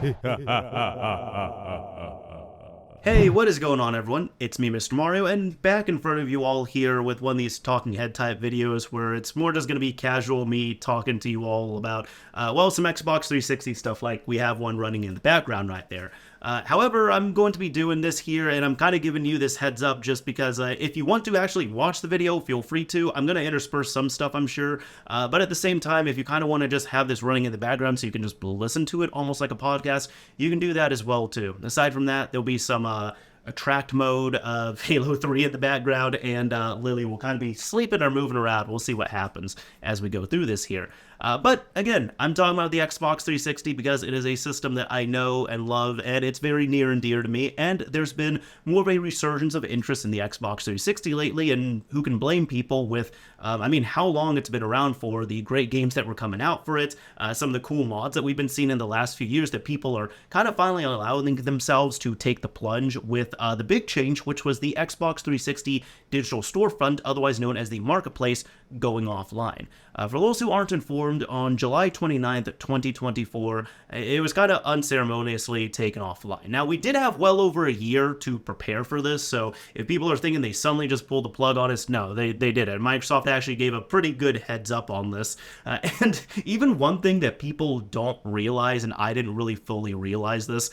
Hey, what is going on, everyone? It's me, Mr. Mario, and back in front of you all here with one of these talking head type videos where it's more just going to be casual me talking to you all about, some Xbox 360 stuff, like we have one running in the background right there. However, I'm going to be doing this here, and I'm kind of giving you this heads up just because if you want to actually watch the video, feel free to. I'm going to intersperse some stuff, I'm sure, but at the same time, if you kind of want to just have this running in the background so you can just listen to it almost like a podcast, you can do that as well, too. Aside from that, there'll be some attract mode of Halo 3 in the background, and Lily will kind of be sleeping or moving around. We'll see what happens as we go through this here. But again, I'm talking about the Xbox 360 because it is a system that I know and love, and it's very near and dear to me, and there's been more of a resurgence of interest in the Xbox 360 lately, and who can blame people with, how long it's been around for, the great games that were coming out for it, some of the cool mods that we've been seeing in the last few years that people are kind of finally allowing themselves to take the plunge with the big change, which was the Xbox 360 digital storefront, otherwise known as the marketplace, going offline. For those who aren't informed, on July 29th, 2024, it was kind of unceremoniously taken offline. Now, we did have well over a year to prepare for this, so if people are thinking they suddenly just pulled the plug on us, no, they didn't. Microsoft actually gave a pretty good heads up on this. And even one thing that people don't realize, and I didn't really fully realize this,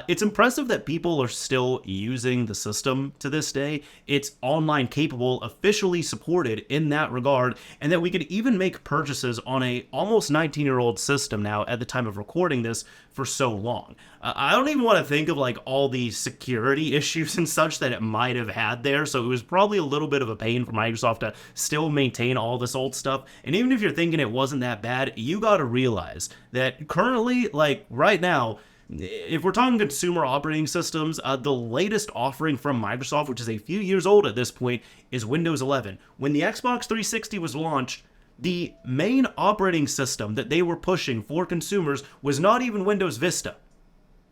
it's impressive that people are still using the system to this day. It's online capable, officially supported in that regard, and that we could even make purchases on a almost 19-year-old system now at the time of recording this for so long. I don't even want to think of like all the security issues and such that it might have had there, so it was probably a little bit of a pain for Microsoft to still maintain all this old stuff. And even if you're thinking it wasn't that bad, you gotta realize that currently, like right now, if we're talking consumer operating systems, the latest offering from Microsoft, which is a few years old at this point, is Windows 11. When the Xbox 360 was launched, the main operating system that they were pushing for consumers was not even Windows Vista.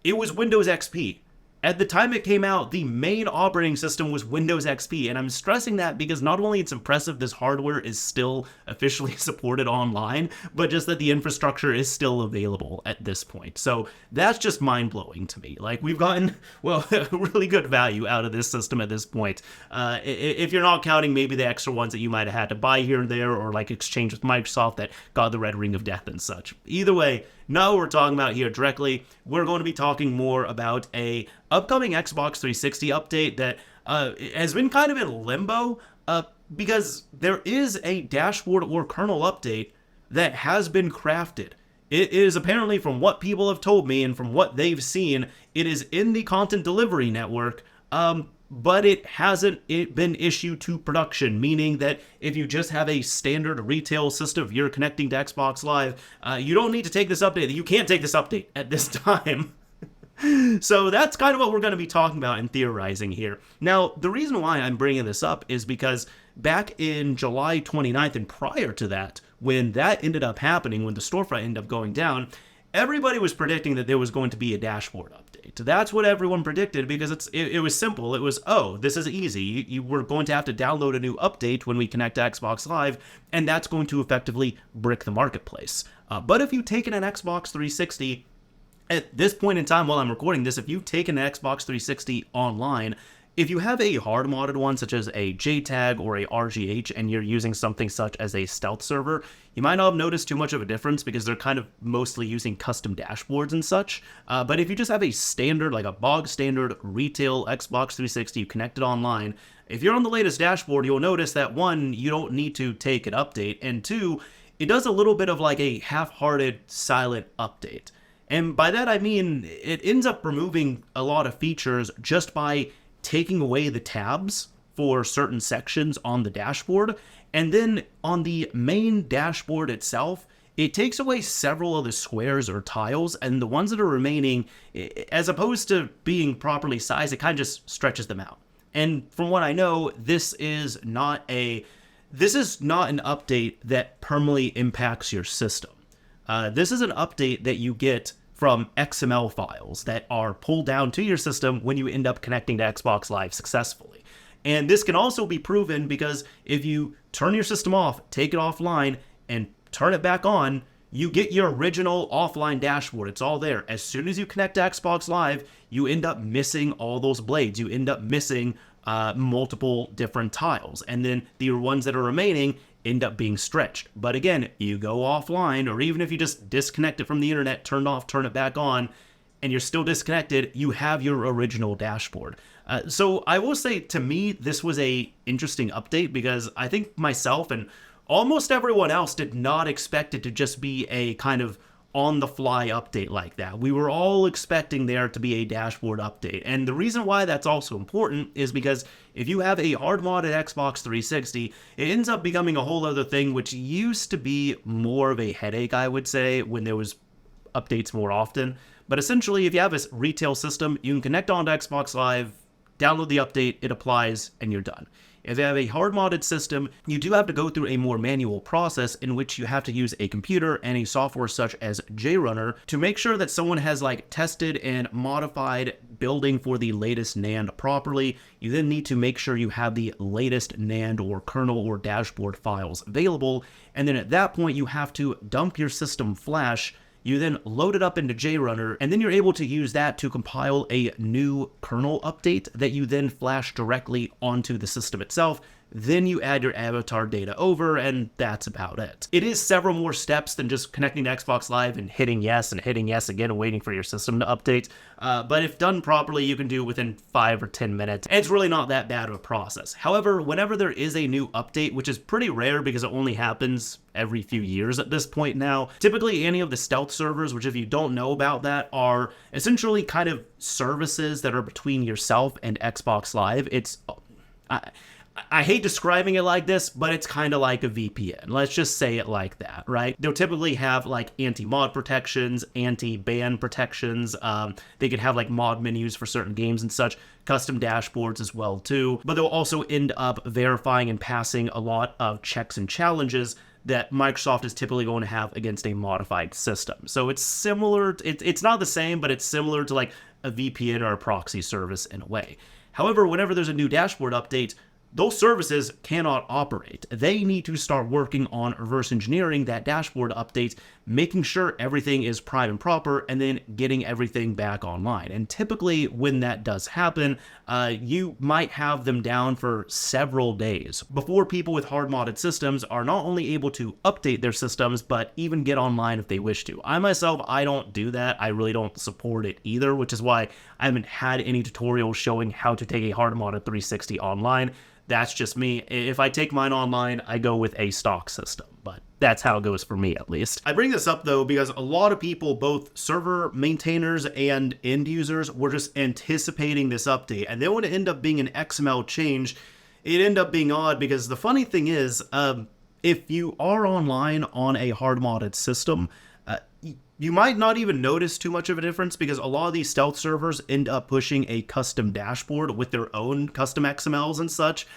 It was Windows XP. At the time it came out, the main operating system was Windows XP, and I'm stressing that because not only it's impressive this hardware is still officially supported online, but just that the infrastructure is still available at this point. So that's just mind-blowing to me. Like, we've gotten, well, really good value out of this system at this point. If you're not counting maybe the extra ones that you might have had to buy here and there, or like exchange with Microsoft that got the Red Ring of Death and such. Either way, not what we're talking about here directly. We're going to be talking more about a upcoming Xbox 360 update that has been kind of in limbo because there is a dashboard or kernel update that has been crafted. It is apparently, from what people have told me and from what they've seen, it is in the content delivery network, but it hasn't been issued to production, meaning that if you just have a standard retail system, if you're connecting to Xbox Live, you don't need to take this update. You can't take this update at this time. So that's kind of what we're going to be talking about and theorizing here. Now, the reason why I'm bringing this up is because back in July 29th and prior to that, when that ended up happening, when the storefront ended up going down, everybody was predicting that there was going to be a dashboard update. That's what everyone predicted because it was simple. It was, oh, this is easy. You were going to have to download a new update when we connect to Xbox Live, and that's going to effectively brick the marketplace. But if you take in an Xbox 360, at this point in time while I'm recording this, if you've taken an Xbox 360 online, if you have a hard-modded one such as a JTAG or a RGH and you're using something such as a stealth server, you might not have noticed too much of a difference because they're kind of mostly using custom dashboards and such. But if you just have a standard, like a bog standard retail Xbox 360 connected online, if you're on the latest dashboard, you'll notice that one, you don't need to take an update, and two, it does a little bit of like a half-hearted silent update. And by that I mean it ends up removing a lot of features just by taking away the tabs for certain sections on the dashboard, and then on the main dashboard itself, it takes away several of the squares or tiles, and the ones that are remaining, as opposed to being properly sized, it kind of just stretches them out. And from what I know, this is not an update that permanently impacts your system. This is an update that you get from XML files that are pulled down to your system when you end up connecting to Xbox Live successfully. And this can also be proven because if you turn your system off, take it offline, and turn it back on, you get your original offline dashboard. It's all there. As soon as you connect to Xbox Live, you end up missing all those blades. You end up missing multiple different tiles. And then the ones that are remaining end up being stretched. But again, you go offline, or even if you just disconnect it from the internet, turn it off, turn it back on, and you're still disconnected, you have your original dashboard. So I will say, to me, this was a interesting update because I think myself and almost everyone else did not expect it to just be a kind of on-the-fly update like that. We were all expecting there to be a dashboard update. And the reason why that's also important is because if you have a hard-modded Xbox 360, it ends up becoming a whole other thing, which used to be more of a headache, I would say, when there was updates more often. But essentially, if you have a retail system, you can connect on to Xbox Live, download the update, it applies, and you're done. If you have a hard-modded system, you do have to go through a more manual process in which you have to use a computer and a software such as JRunner to make sure that someone has tested and modified building for the latest NAND properly. You then need to make sure you have the latest NAND or kernel or dashboard files available, and then at that point you have to dump your system flash. You then load it up into JRunner, and then you're able to use that to compile a new kernel update that you then flash directly onto the system itself. Then you add your avatar data over, and that's about it. It is several more steps than just connecting to Xbox Live and hitting yes again and waiting for your system to update. But if done properly, you can do it within 5 or 10 minutes. And it's really not that bad of a process. However, whenever there is a new update, which is pretty rare because it only happens every few years at this point now, typically any of the stealth servers, which if you don't know about that, are essentially kind of services that are between yourself and Xbox Live. I hate describing it like this, but it's kind of like a VPN. Let's just say it like that, right? They'll typically have anti-mod protections, anti-ban protections. They could have mod menus for certain games and such, custom dashboards as well too. But they'll also end up verifying and passing a lot of checks and challenges that Microsoft is typically going to have against a modified system. So it's similar, it's not the same, but it's similar to a VPN or a proxy service in a way. However, whenever there's a new dashboard update, those services cannot operate. They need to start working on reverse engineering that dashboard update, making sure everything is prime and proper, and then getting everything back online. And typically when that does happen, you might have them down for several days before people with hard-modded systems are not only able to update their systems, but even get online if they wish to. I myself, I don't do that. I really don't support it either, which is why I haven't had any tutorials showing how to take a hard-modded 360 online. That's just me. If I take mine online, I go with a stock system, but that's how it goes for me at least. I bring this up though because a lot of people, both server maintainers and end users, were just anticipating this update, and then when it ended up being an XML change, it ended up being odd because the funny thing is, if you are online on a hard-modded system, you might not even notice too much of a difference because a lot of these stealth servers end up pushing a custom dashboard with their own custom XMLs and such.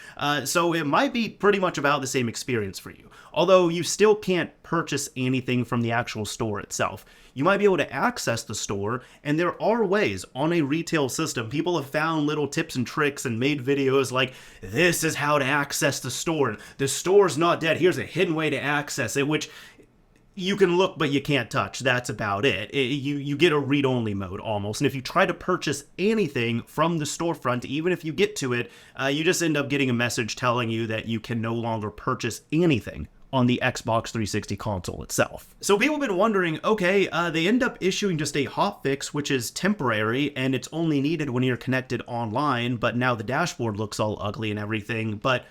So it might be pretty much about the same experience for you. Although you still can't purchase anything from the actual store itself. You might be able to access the store, and there are ways on a retail system. People have found little tips and tricks and made videos like, this is how to access the store. The store's not dead. Here's a hidden way to access it, which you can look, but you can't touch. That's about it. You get a read-only mode almost. And if you try to purchase anything from the storefront, even if you get to it, you just end up getting a message telling you that you can no longer purchase anything on the Xbox 360 console itself. So people have been wondering, okay, they end up issuing just a hotfix, which is temporary, and it's only needed when you're connected online, but now the dashboard looks all ugly and everything, but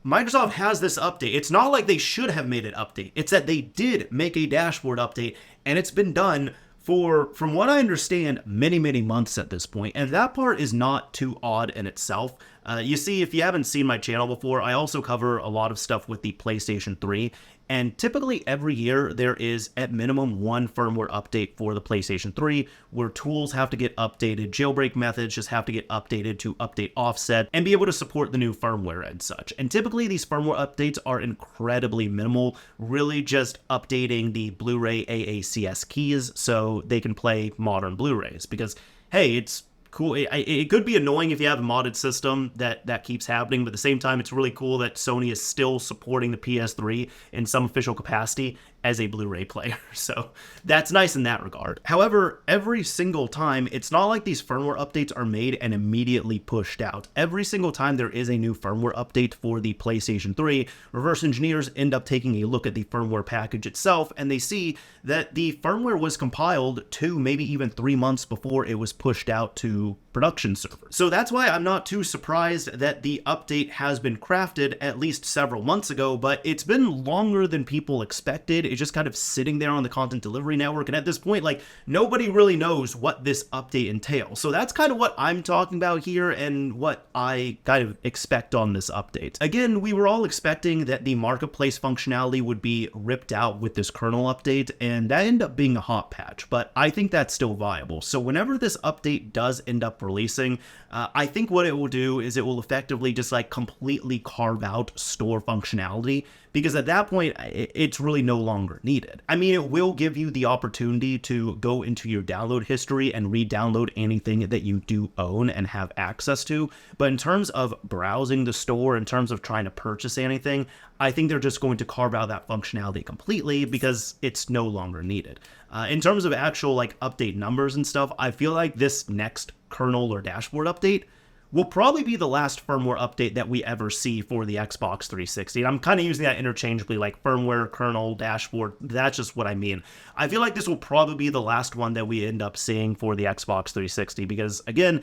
Microsoft has this update. It's not like they should have made an update. It's that they did make a dashboard update, and it's been done for, from what I understand, many, many months at this point. And that part is not too odd in itself. You see, if you haven't seen my channel before, I also cover a lot of stuff with the PlayStation 3. And typically every year there is at minimum one firmware update for the PlayStation 3 where tools have to get updated, jailbreak methods just have to get updated to update offset and be able to support the new firmware and such. And typically these firmware updates are incredibly minimal, really just updating the Blu-ray AACS keys so they can play modern Blu-rays because, hey, it's cool. It could be annoying if you have a modded system that keeps happening, but at the same time, it's really cool that Sony is still supporting the PS3 in some official capacity, as a Blu-ray player. So that's nice in that regard. However, every single time, it's not like these firmware updates are made and immediately pushed out. Every single time there is a new firmware update for the PlayStation 3, reverse engineers end up taking a look at the firmware package itself, and they see that the firmware was compiled 2, maybe even 3 months before it was pushed out to production servers. So that's why I'm not too surprised that the update has been crafted at least several months ago, but it's been longer than people expected. It's just kind of sitting there on the content delivery network, and at this point, like, nobody really knows what this update entails. So that's kind of what I'm talking about here and what I kind of expect on this update. Again, we were all expecting that the marketplace functionality would be ripped out with this kernel update, and that ended up being a hot patch, but I think that's still viable. So whenever this update does end up releasing, I think what it will do is it will effectively just like completely carve out store functionality, because at that point, it's really no longer needed. I mean, it will give you the opportunity to go into your download history and re-download anything that you do own and have access to, but in terms of browsing the store, in terms of trying to purchase anything, I think they're just going to carve out that functionality completely because it's no longer needed. In terms of actual like update numbers and stuff, I feel like this next kernel or dashboard update will probably be the last firmware update that we ever see for the Xbox 360. And I'm kind of using that interchangeably, like firmware, kernel, dashboard. That's just what I mean. I feel like this will probably be the last one that we end up seeing for the Xbox 360 because, again,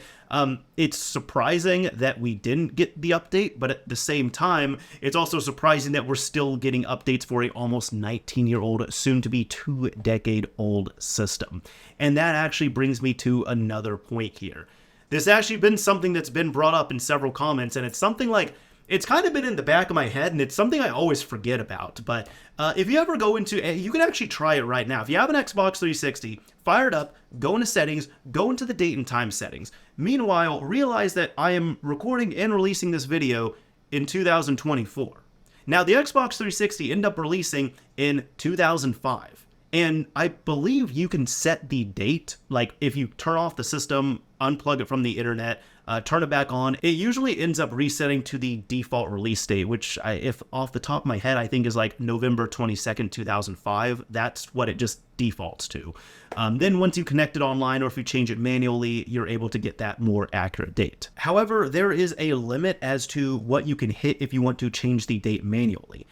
it's surprising that we didn't get the update, but at the same time, it's also surprising that we're still getting updates for a almost 19-year-old, soon-to-be 2-decade-old system. And that actually brings me to another point here. This actually been something that's been brought up in several comments, and it's something like, it's kind of been in the back of my head, and it's something I always forget about. But if you ever go into, you can actually try it right now. If you have an Xbox 360, fire it up, go into settings, go into the date and time settings. Meanwhile, realize that I am recording and releasing this video in 2024. Now, the Xbox 360 ended up releasing in 2005. And I believe you can set the date, like if you turn off the system, unplug it from the internet, turn it back on, it usually ends up resetting to the default release date, which if off the top of my head, I think is like November 22nd, 2005. That's what it just defaults to. Then once you connect it online or if you change it manually, you're able to get that more accurate date. However, there is a limit as to what you can hit if you want to change the date manually.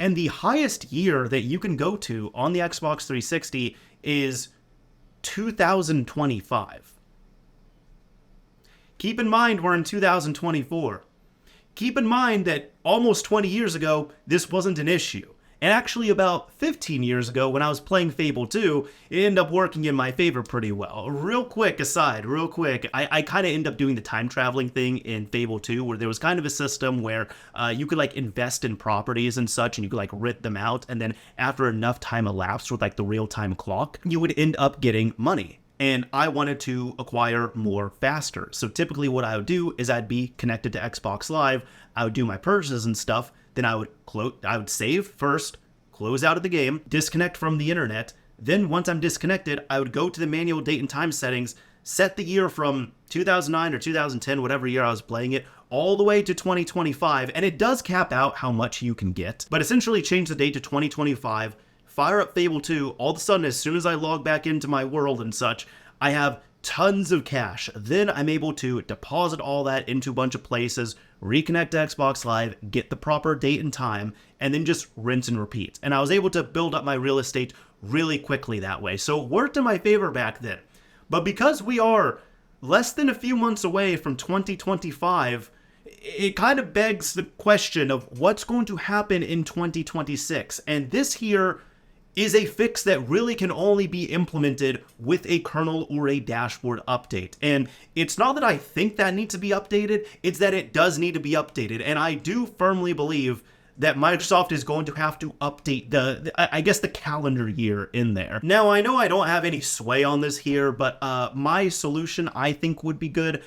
And the highest year that you can go to on the Xbox 360 is 2025. Keep in mind we're in 2024. Keep in mind that almost 20 years ago, this wasn't an issue. And actually about 15 years ago, when I was playing Fable 2, it ended up working in my favor pretty well. Real quick aside, I kind of ended up doing the time traveling thing in Fable 2, where there was kind of a system where you could like invest in properties and such, and you could like rent them out, and then after enough time elapsed with like the real-time clock, you would end up getting money. And I wanted to acquire more faster. So typically what I would do is I'd be connected to Xbox Live, I would do my purchases and stuff, then I would save first, close out of the game, disconnect from the internet. Then once I'm disconnected, I would go to the manual date and time settings, set the year from 2009 or 2010, whatever year I was playing it, all the way to 2025. And it does cap out how much you can get, but essentially change the date to 2025, fire up Fable 2. All of a sudden, as soon as I log back into my world and such, I have tons of cash. Then I'm able to deposit all that into a bunch of places, reconnect to Xbox Live, get the proper date and time, and then just rinse and repeat. And I was able to build up my real estate really quickly that way. So it worked in my favor back then. But because we are less than a few months away from 2025, it kind of begs the question of what's going to happen in 2026. And this here is a fix that really can only be implemented with a kernel or a dashboard update. And it's not that I think that needs to be updated, it's that it does need to be updated. And I do firmly believe that Microsoft is going to have to update the calendar year in there. Now, I know I don't have any sway on this here, but my solution I think would be good.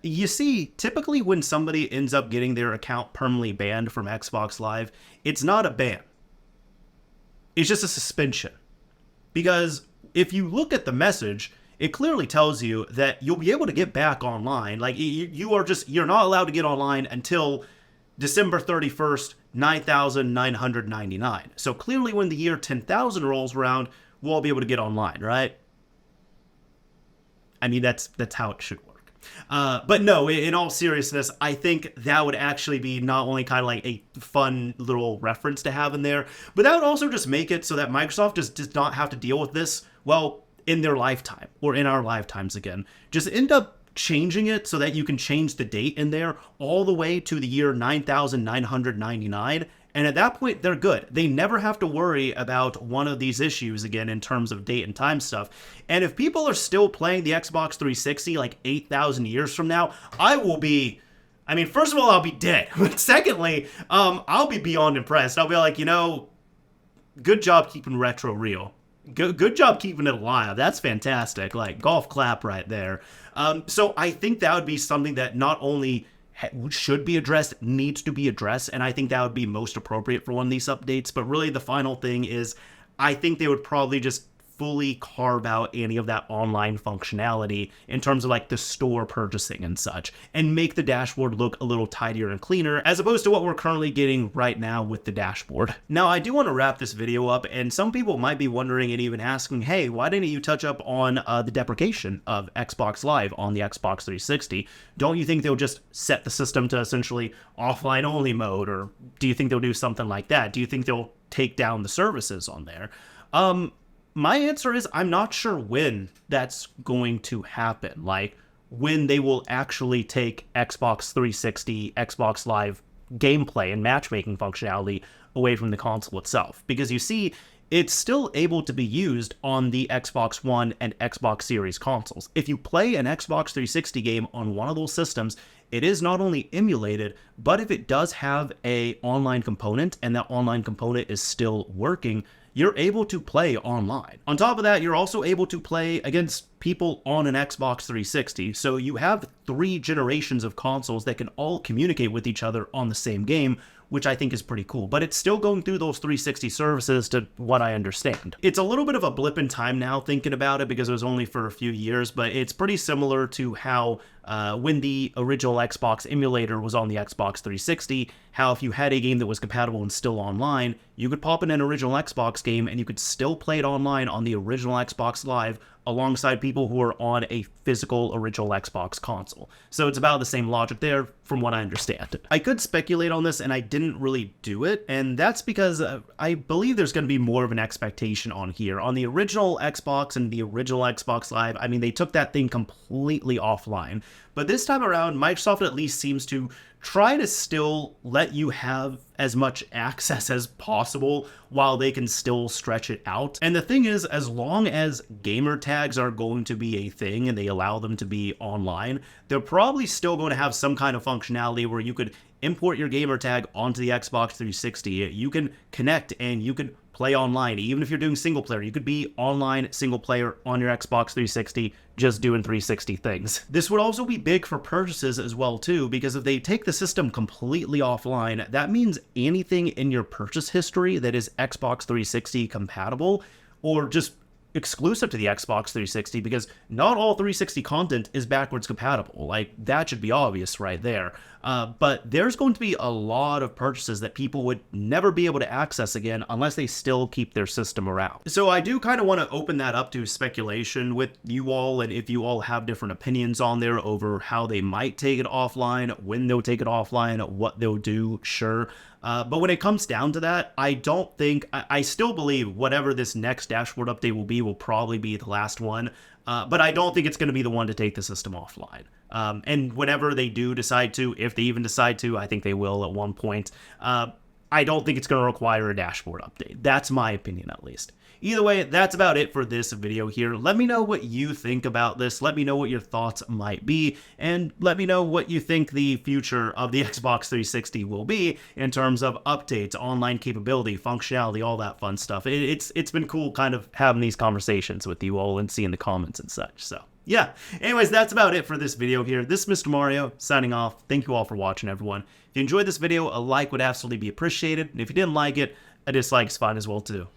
You see, typically when somebody ends up getting their account permanently banned from Xbox Live, it's not a ban. It's just a suspension. Because if you look at the message, it clearly tells you that you'll be able to get back online. Like you're not allowed to get online until December 31st, 9,999. So clearly when the year 10,000 rolls around, we'll all be able to get online, right? I mean, that's how it should work. But no, in all seriousness, I think that would actually be not only kind of like a fun little reference to have in there, but that would also just make it so that Microsoft just does not have to deal with this, well, in their lifetime, or in our lifetimes again. Just end up changing it so that you can change the date in there all the way to the year 9,999. And at that point, they're good. They never have to worry about one of these issues again in terms of date and time stuff. And if people are still playing the Xbox 360 like 8,000 years from now, I will be, I mean, first of all, I'll be dead. But secondly, I'll be beyond impressed. I'll be like, you know, good job keeping retro real. Good job keeping it alive. That's fantastic. Like, golf clap right there. So I think that would be something that not only should be addressed, needs to be addressed, and I think that would be most appropriate for one of these updates. But really the final thing is, I think they would probably just fully carve out any of that online functionality in terms of like the store purchasing and such, and make the dashboard look a little tidier and cleaner as opposed to what we're currently getting right now with the dashboard. Now, I do want to wrap this video up, and some people might be wondering and even asking, hey, why didn't you touch up on the deprecation of Xbox Live on the Xbox 360? Don't you think they'll just set the system to essentially offline only mode, or do you think they'll do something like that? Do you think they'll take down the services on there? My answer is I'm not sure when that's going to happen, like when they will actually take Xbox 360, Xbox Live gameplay and matchmaking functionality away from the console itself. Because you see, it's still able to be used on the Xbox One and Xbox Series consoles. If you play an Xbox 360 game on one of those systems, it is not only emulated, but if it does have an online component and that online component is still working, you're able to play online. On top of that, you're also able to play against people on an Xbox 360. So you have 3 generations of consoles that can all communicate with each other on the same game, which I think is pretty cool. But it's still going through those 360 services to what I understand. It's a little bit of a blip in time now thinking about it because it was only for a few years, but it's pretty similar to how when the original Xbox emulator was on the Xbox 360, how if you had a game that was compatible and still online, you could pop in an original Xbox game and you could still play it online on the original Xbox Live alongside people who are on a physical original Xbox console. So it's about the same logic there from what I understand. I could speculate on this and I didn't really do it, and that's because I believe there's going to be more of an expectation on here. On the original Xbox and the original Xbox Live, I mean, they took that thing completely offline. But this time around, Microsoft at least seems to try to still let you have as much access as possible while they can still stretch it out. And the thing is, as long as gamer tags are going to be a thing and they allow them to be online, they're probably still going to have some kind of functionality where you could import your gamer tag onto the Xbox 360. You can connect and you can play online. Even if you're doing single player, you could be online single player on your Xbox 360 just doing 360 things. This would also be big for purchases as well too, because if they take the system completely offline, that means anything in your purchase history that is Xbox 360 compatible or just exclusive to the Xbox 360, because not all 360 content is backwards compatible. Like, that should be obvious right there. But there's going to be a lot of purchases that people would never be able to access again unless they still keep their system around. So I do kind of want to open that up to speculation with you all, and if you all have different opinions on there over how they might take it offline, when they'll take it offline, what they'll do, sure. But when it comes down to that, I don't think, I still believe whatever this next dashboard update will probably be the last one. But I don't think it's going to be the one to take the system offline. And whenever they do decide to, if they even decide to, I think they will at one point, I don't think it's going to require a dashboard update. That's my opinion, at least. Either way, that's about it for this video here. Let me know what you think about this. Let me know what your thoughts might be, and let me know what you think the future of the Xbox 360 will be in terms of updates, online capability, functionality, all that fun stuff. It's been cool kind of having these conversations with you all and seeing the comments and such. So yeah, anyways, that's about it for this video here. This is Mr. Mario signing off. Thank you all for watching, everyone. If you enjoyed this video, a like would absolutely be appreciated. And if you didn't like it, a dislike is fine as well too.